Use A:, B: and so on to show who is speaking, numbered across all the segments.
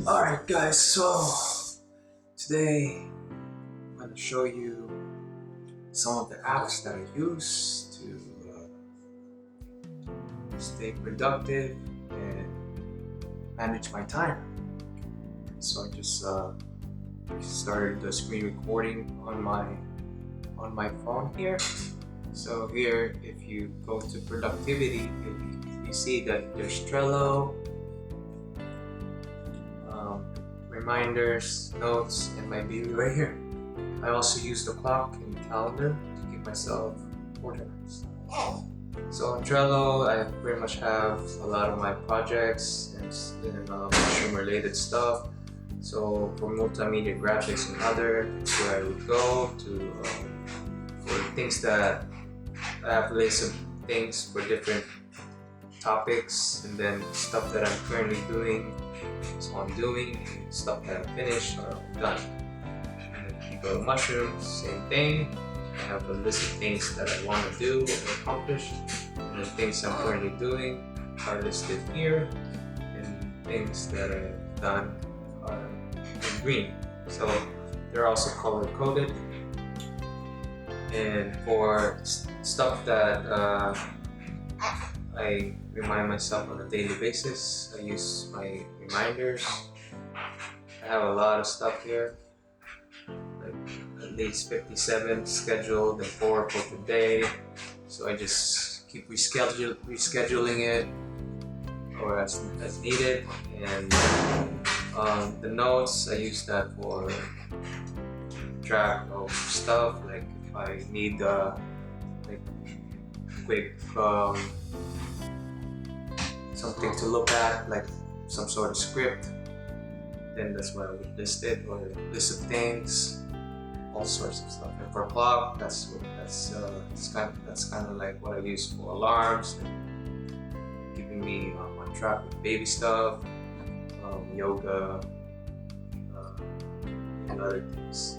A: Alright guys, so today I'm going to show you some of the apps that I use to stay productive and manage my time. So I just started the screen recording on my phone here. So here, if you go to productivity, you see that there's Trello, reminders, notes, and my daily right here. I also use the clock and the calendar to keep myself organized. So on Trello, I pretty much have a lot of my projects and mushroom related stuff. So for multimedia graphics and other, that's where I would go to for things that I have lists of things for different topics, and then stuff that I'm currently doing, so I'm doing stuff that I finished or I'm done. And then if you go to mushrooms, same thing. I have a list of things that I want to do or accomplish, and the things I'm currently doing are listed here, and things that I've done are in green. So they're also color coded. And for stuff that I remind myself on a daily basis, I use my reminders. I have a lot of stuff here, like at least 57 scheduled and 4 for today. So I just keep rescheduling it or as needed. And the notes, I use that for track of stuff, like if I need like quick something to look at, like some sort of script, then that's where I would list it, or a list of things, all sorts of stuff. And for clock, that's kind of like what I use for alarms, and keeping me on track with baby stuff, yoga, and other things.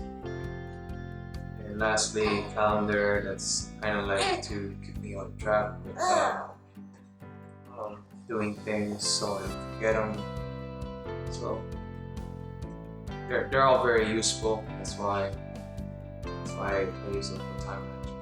A: And lastly, calendar, that's kind of like to keep me on track with doing things so I don't forget them. So they're all very useful. That's why I use them for time management.